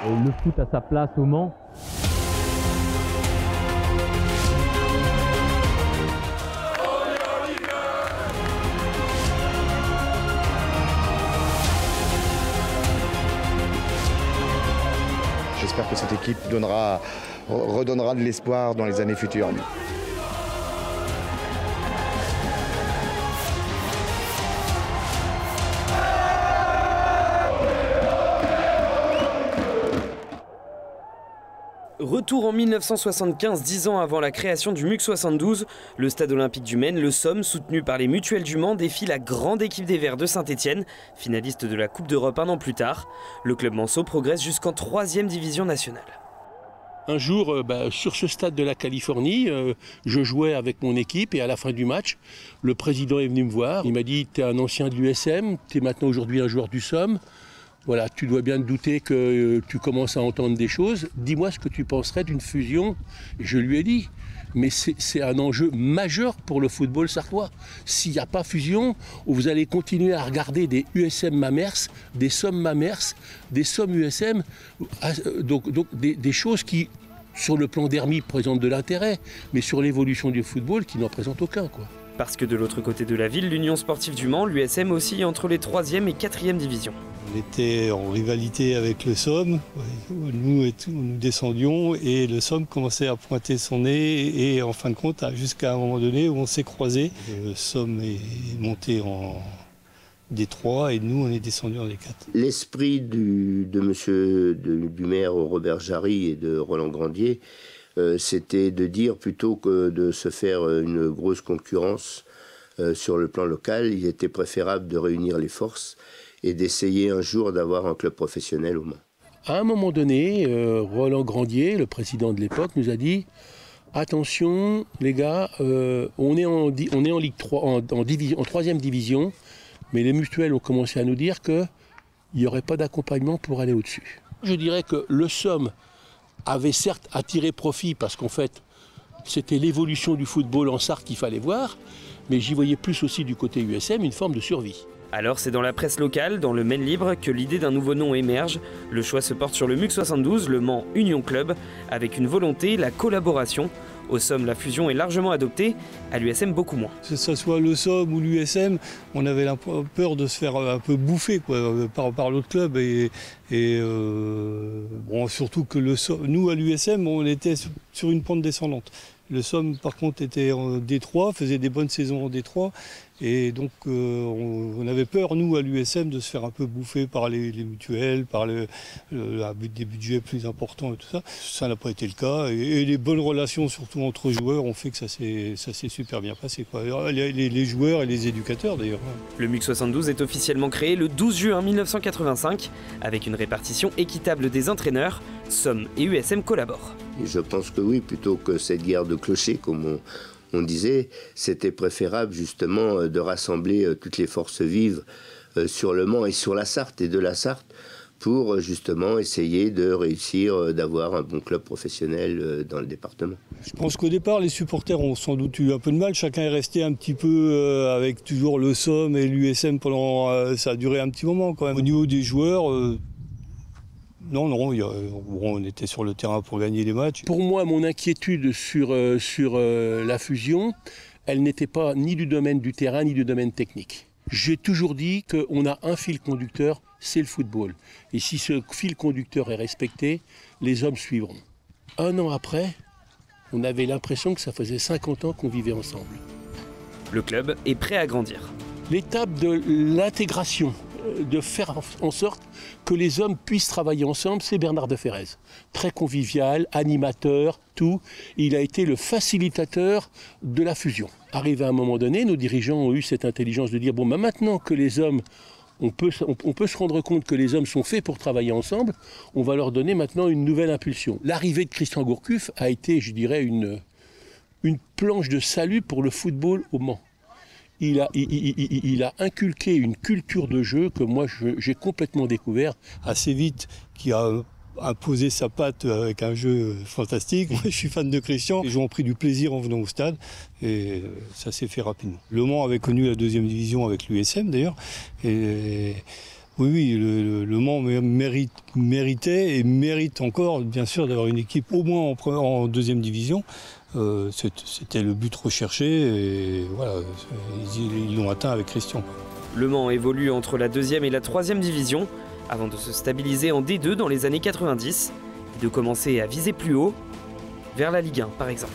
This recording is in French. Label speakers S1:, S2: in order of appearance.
S1: le foot à sa place au Mans.
S2: J'espère que cette équipe redonnera de l'espoir dans les années futures.
S3: Retour en 1975, 10 ans avant la création du MUC 72, le stade olympique du Maine, le Somme, soutenu par les Mutuelles du Mans, défie la grande équipe des Verts de Saint-Étienne, finaliste de la Coupe d'Europe un an plus tard. Le club manceau progresse jusqu'en 3e division nationale.
S4: Un jour, sur ce stade de la Californie, je jouais avec mon équipe et à la fin du match, le président est venu me voir. Il m'a dit « Tu es un ancien de l'USM, tu es maintenant aujourd'hui un joueur du Somme. Voilà, tu dois bien te douter que tu commences à entendre des choses. Dis-moi ce que tu penserais d'une fusion. » Et je lui ai dit, mais c'est un enjeu majeur pour le football sartois. S'il n'y a pas fusion, vous allez continuer à regarder des USM Mamers, des Somme Mamers, des Somme USM, donc des choses qui, sur le plan d'Hermie, présentent de l'intérêt, mais sur l'évolution du football, qui n'en présente aucun, quoi.
S3: Parce que de l'autre côté de la ville, l'Union sportive du Mans, l'USM oscille entre les 3e et 4e divisions.
S5: On était en rivalité avec le Somme, nous descendions et le Somme commençait à pointer son nez et en fin de compte jusqu'à un moment donné où on s'est croisés. Le Somme est monté en D3 et nous on est descendu en D4.
S6: L'esprit du maire Robert Jarry et de Roland Grandier, c'était de dire plutôt que de se faire une grosse concurrence sur le plan local, il était préférable de réunir les forces et d'essayer un jour d'avoir un club professionnel au Mans.
S4: À un moment donné, Roland Grandier, le président de l'époque, nous a dit « Attention les gars, on est en Ligue 3, en 3e division, mais les mutuelles ont commencé à nous dire qu'il n'y aurait pas d'accompagnement pour aller au-dessus. » Je dirais que le Somme avait certes attiré profit parce qu'en fait, c'était l'évolution du football en Sarthe qu'il fallait voir, mais j'y voyais plus aussi du côté USM une forme de survie.
S3: Alors c'est dans la presse locale, dans le Maine Libre, que l'idée d'un nouveau nom émerge. Le choix se porte sur le MUC 72, le Mans Union Club, avec une volonté, la collaboration. Au Somme, la fusion est largement adoptée, à l'USM beaucoup moins.
S5: Que ce soit le Somme ou l'USM, on avait peur de se faire un peu bouffer par l'autre club. Bon, surtout que nous à l'USM, on était sur une pente descendante. Le Somme, par contre, était en D3, faisait des bonnes saisons en D3. Et donc, on avait peur, nous, à l'USM, de se faire un peu bouffer par les mutuelles, par des budgets plus importants et tout ça. Ça n'a pas été le cas. Et les bonnes relations, surtout entre joueurs, ont fait que ça s'est super bien passé, quoi. Les joueurs et les éducateurs, d'ailleurs.
S3: Le MUC 72 est officiellement créé le 12 juin 1985, avec une répartition équitable des entraîneurs. Somme et USM collaborent.
S6: Et je pense que oui, plutôt que cette guerre de clochers, comme on disait, c'était préférable justement de rassembler toutes les forces vives sur le Mans et sur la Sarthe et de la Sarthe pour justement essayer de réussir d'avoir un bon club professionnel dans le département.
S5: Je pense qu'au départ, les supporters ont sans doute eu un peu de mal. Chacun est resté un petit peu avec toujours le Somme et l'USM pendant... ça a duré un petit moment quand même. Au niveau des joueurs... Non, on était sur le terrain pour gagner les matchs.
S4: Pour moi, mon inquiétude sur la fusion, elle n'était pas ni du domaine du terrain, ni du domaine technique. J'ai toujours dit qu'on a un fil conducteur, c'est le football. Et si ce fil conducteur est respecté, les hommes suivront. Un an après, on avait l'impression que ça faisait 50 ans qu'on vivait ensemble.
S3: Le club est prêt à grandir.
S4: L'étape de l'intégration, de faire en sorte que les hommes puissent travailler ensemble, c'est Bernard de Ferrez. Très convivial, animateur, tout. Il a été le facilitateur de la fusion. Arrivé à un moment donné, nos dirigeants ont eu cette intelligence de dire, bon, maintenant que les hommes, on peut se rendre compte que les hommes sont faits pour travailler ensemble, on va leur donner maintenant une nouvelle impulsion. L'arrivée de Christian Gourcuff a été, je dirais, une planche de salut pour le football au Mans. Il a inculqué une culture de jeu que moi j'ai complètement découvert.
S5: Assez vite, qui a imposé sa patte avec un jeu fantastique. Moi, je suis fan de Christian. Les gens ont pris du plaisir en venant au stade et ça s'est fait rapidement. Le Mans avait connu la 2e division avec l'USM d'ailleurs. Et Oui, le Mans méritait et mérite encore, bien sûr, d'avoir une équipe au moins en deuxième division. C'était le but recherché et voilà, ils l'ont atteint avec Christian.
S3: Le Mans évolue entre la deuxième et la troisième division, avant de se stabiliser en D2 dans les années 90 et de commencer à viser plus haut, vers la Ligue 1 par exemple.